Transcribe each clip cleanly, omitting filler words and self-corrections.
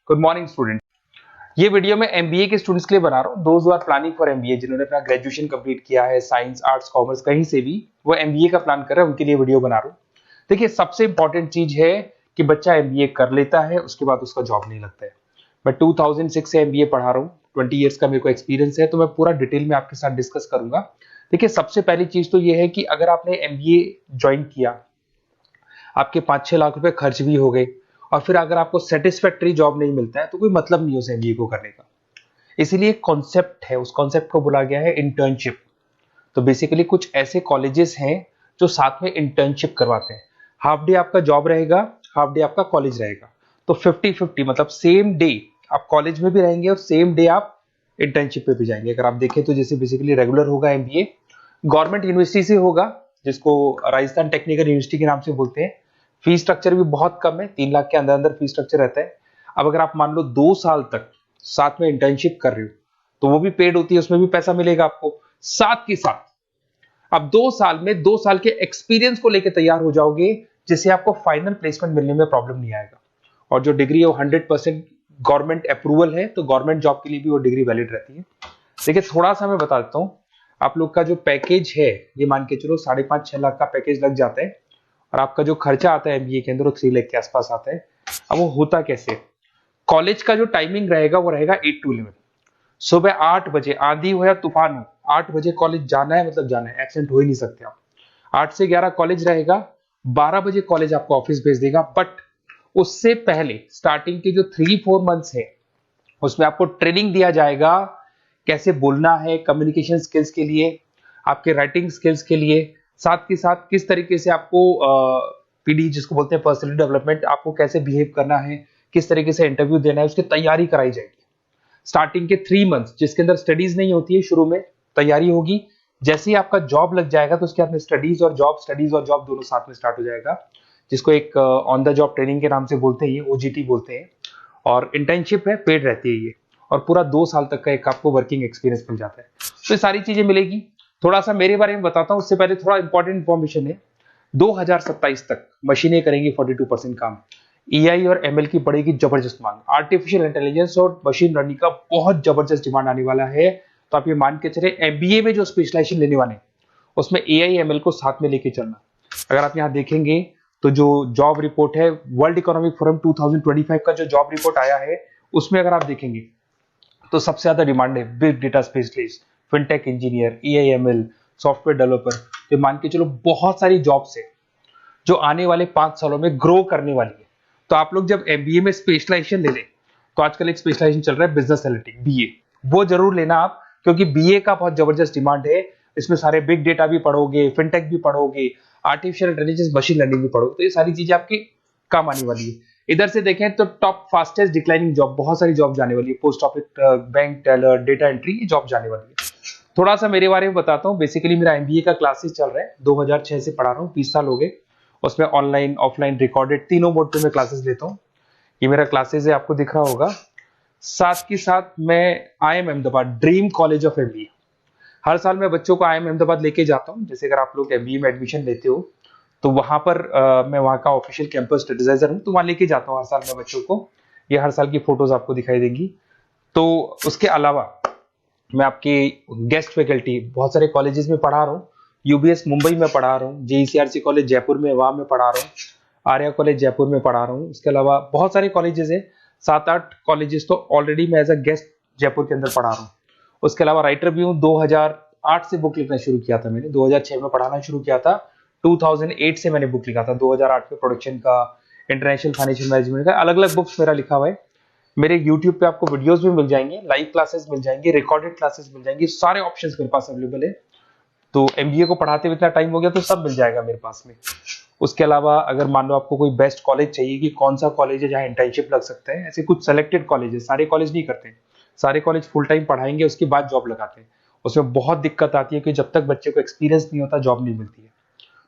Good morning student. ये video मैं MBA के स्टूडेंट्स के लिए बना रहा हूँ। Those who are planning for MBA, जिन्होंने अपना ग्रेजुएशन कंप्लीट किया है, साइंस आर्ट्स कॉमर्स कहीं से भी वो एमबीए का प्लान कर रहे हैं, उनके लिए वीडियो बना रहा हूँ। देखिए, सबसे इंपॉर्टेंट चीज है कि बच्चा एमबीए कर लेता है, उसके बाद उसका जॉब नहीं लगता है। मैं 2006 से एमबीए पढ़ा रहा हूँ, 20 ईयर्स का मेरे को एक्सपीरियंस है, तो मैं पूरा डिटेल में आपके साथ डिस्कस करूंगा। देखिए, सबसे पहली चीज तो ये है कि अगर आपने एमबीए ज्वाइन किया, आपके 5-6 लाख रुपए खर्च भी हो गए और फिर अगर आपको सेटिस्फैक्टरी जॉब नहीं मिलता है तो कोई मतलब नहीं उस एमबीए को करने का। इसीलिए कॉन्सेप्ट है, उस कॉन्सेप्ट को बोला गया है इंटर्नशिप। तो बेसिकली कुछ ऐसे कॉलेजेस हैं जो साथ में इंटर्नशिप करवाते हैं। हाफ डे आपका जॉब रहेगा, हाफ डे आपका कॉलेज रहेगा। तो 50-50 मतलब सेम डे आप कॉलेज में भी रहेंगे और सेम डे आप इंटर्नशिप पे भी जाएंगे। अगर आप देखें तो जैसे बेसिकली रेगुलर होगा एमबीए, गवर्नमेंट यूनिवर्सिटी से होगा, जिसको राजस्थान टेक्निकल यूनिवर्सिटी के नाम से बोलते हैं। फीस स्ट्रक्चर भी बहुत कम है, 3 लाख के अंदर अंदर फीस स्ट्रक्चर रहता है। अब अगर आप मान लो 2 साल तक साथ में इंटर्नशिप कर रहे हो तो वो भी पेड होती है, उसमें भी पैसा मिलेगा आपको। साथ के साथ अब 2 साल में 2 साल के एक्सपीरियंस को लेकर तैयार हो जाओगे, जिससे आपको फाइनल प्लेसमेंट मिलने में प्रॉब्लम नहीं आएगा। और जो डिग्री है वो 100% गवर्नमेंट अप्रूवल है, तो गवर्नमेंट जॉब के लिए भी वो डिग्री वैलिड रहती है। देखिए, थोड़ा सा मैं बता देता हूँ। आप लोग का जो पैकेज है, ये मान के चलो 5.5-6 लाख का पैकेज लग जाता है और आपका जो खर्चा आता है एमबीए के अंदर वो 3 लाख के आसपास आता है। अब वो होता कैसे? कॉलेज का जो टाइमिंग रहेगा वो रहेगा 8 to 11। सुबह 8 बजे, आंधी हो या तूफान हो, 8 बजे कॉलेज जाना है, मतलब जाना है, एब्सेंट हो ही नहीं सकते आप। 8 से 11 कॉलेज रहेगा, 12 बजे कॉलेज आपको ऑफिस भेज देगा। बट उससे पहले स्टार्टिंग के जो 3-4 मंथ्स है उसमें आपको ट्रेनिंग दिया जाएगा, कैसे बोलना है, कम्युनिकेशन स्किल्स के लिए, आपके राइटिंग स्किल्स के लिए, साथ के साथ किस तरीके से आपको पीडी जिसको बोलते हैं पर्सनैलिटी डेवलपमेंट, आपको कैसे बिहेव करना है, किस तरीके से इंटरव्यू देना है, उसकी तैयारी कराई जाएगी। स्टार्टिंग के 3 मंथ्स जिसके अंदर स्टडीज नहीं होती है, शुरू में तैयारी होगी। जैसे ही आपका जॉब लग जाएगा तो उसके बाद में स्टडीज और जॉब दोनों साथ में स्टार्ट हो जाएगा, जिसको एक ऑन द जॉब ट्रेनिंग के नाम से बोलते हैं, ये ओजीटी बोलते हैं। और इंटर्नशिप है, पेड रहती है ये, और पूरा 2 साल तक का एक आपको वर्किंग एक्सपीरियंस मिल जाता है। तो ये सारी चीजें मिलेगी। थोड़ा सा मेरे बारे में बताता हूँ, उससे पहले थोड़ा इंपॉर्टेंट इंफॉर्मेशन है। 2027 तक मशीनें करेंगी 42% काम। एआई और एमएल की पड़ेगी जबरदस्त मांग। आर्टिफिशियल इंटेलिजेंस और मशीन लर्निंग का बहुत जबरदस्त डिमांड आने वाला है। तो आप ये मान के चले, एमबीए में जो स्पेशलाइजेशन लेने वाले उसमें एआई एमएल को साथ में लेके चलना। अगर आप यहाँ देखेंगे तो जो जॉब रिपोर्ट है, वर्ल्ड इकोनॉमिक फोरम 2025 का जो जॉब रिपोर्ट आया है, उसमें अगर आप देखेंगे तो सबसे ज्यादा डिमांड है big data specialist, fintech engineer, AIML, software developer. तो मान के चलो बहुत सारी जॉब्स है जो आने वाले 5 सालों में ग्रो करने वाली है। तो आप लोग जब एमबीए में स्पेशलाइजेशन ले लें, तो आजकल एक स्पेशलाइजेशन चल रहा है बिजनेस एनालिटिक्स, बीए, वो जरूर लेना आप, क्योंकि बीए का बहुत जबरदस्त डिमांड है। इसमें सारे बिग डेटा भी पढ़ोगे, फिनटेक भी पढ़ोगे, आर्टिफिशियल इंटेलिजेंस, मशीन लर्निंग भी पढ़ोगे, तो ये सारी चीजें आपकी काम आने वाली है। इधर से देखें तो टॉप फास्टेस्ट डिक्लाइनिंग जॉब, बहुत सारी जॉब जाने वाली है, post office, bank teller, data entry, ये जॉब जाने वाली है। थोड़ा सा मेरे बारे में बताता हूँ। बेसिकली मेरा एमबीए का क्लासेस चल रहा है, 2006 से पढ़ा रहा हूँ, 20 साल हो गए। उसमें ऑनलाइन, ऑफलाइन, रिकॉर्डेड, तीनों मोड पे मैं क्लासेस लेता हूँ। ये मेरा क्लासेस है, आपको दिख रहा होगा। साथ के साथ मैं IIM Ahmedabad, dream college of MBA, हर साल मैं बच्चों को IIM अहमदाबाद लेके जाता हूँ। जैसे अगर आप लोग एमबीए में एडमिशन लेते हो तो वहां पर मैं वहां का ऑफिशियल कैंपस स्टडीजाइजर हूँ, तो वहां लेके जाता हूँ हर साल मैं बच्चों को। ये हर साल की फोटोज आपको दिखाई देंगी। तो उसके अलावा मैं आपके गेस्ट फैकल्टी बहुत सारे कॉलेजेस में पढ़ा रहा हूँ। यूबीएस मुंबई में पढ़ा रहा हूँ, जेईसीआरसी कॉलेज जयपुर में, वहां में पढ़ा रहा हूँ, आर्या कॉलेज जयपुर में पढ़ा रहा हूँ। उसके अलावा बहुत सारे कॉलेजेस है, 7-8 कॉलेजेस तो ऑलरेडी मैं एज अ गेस्ट जयपुर के अंदर पढ़ा रहा हूँ। उसके अलावा राइटर भी हूँ। 2008 से बुक लिखना शुरू किया था मैंने, 2006 में पढ़ाना शुरू किया था, 2008 से मैंने बुक लिखा था। 2008 में प्रोडक्शन का, इंटरनेशनल फाइनेंशियल मैनेजमेंट का, अलग अलग बुक्स मेरा लिखा हुआ है। मेरे YouTube पे आपको वीडियोस भी मिल जाएंगे, लाइव क्लासेस मिल जाएंगे, रिकॉर्डेड क्लासेस मिल जाएंगी, सारे ऑप्शंस मेरे पास अवेलेबल है। तो एमबीए को पढ़ाते हुए इतना टाइम हो गया तो सब मिल जाएगा मेरे पास में। उसके अलावा अगर मान लो आपको कोई बेस्ट कॉलेज चाहिए कि कौन सा कॉलेज है जहाँ इंटर्नशिप लग सकता है, ऐसे कुछ सेलेक्टेड कॉलेज है, सारे कॉलेज नहीं करते, सारे कॉलेज फुल टाइम पढ़ाएंगे उसके बाद जॉब लगाते हैं। उसमें बहुत दिक्कत आती है कि जब तक बच्चे को एक्सपीरियंस नहीं होता जॉब नहीं मिलती है।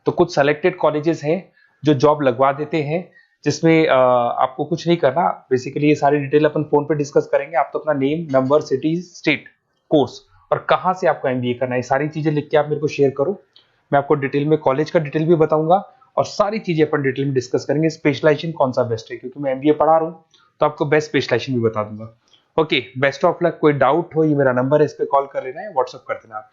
तो कुछ सेलेक्टेड कॉलेजेस हैं जो जॉब लगवा देते हैं, जिसमें आपको कुछ नहीं करना। बेसिकली ये सारी डिटेल अपन फोन पे डिस्कस करेंगे। आप तो अपना name, number, city, state, course और कहाँ से आपको एमबीए करना है, सारी चीजें लिख के आप मेरे को शेयर करो। मैं आपको डिटेल में कॉलेज का डिटेल भी बताऊंगा और सारी चीजें अपन डिटेल में डिस्कस करेंगे। स्पेशलाइजेशन कौन सा बेस्ट है, क्योंकि मैं एमबीए पढ़ा रहा हूँ तो आपको बेस्ट स्पेशलाइजेशन भी बता दूंगा। Okay, best of luck. कोई डाउट हो, ये मेरा नंबर है, इस पर कॉल कर लेना है, व्हाट्सअप कर देना आप।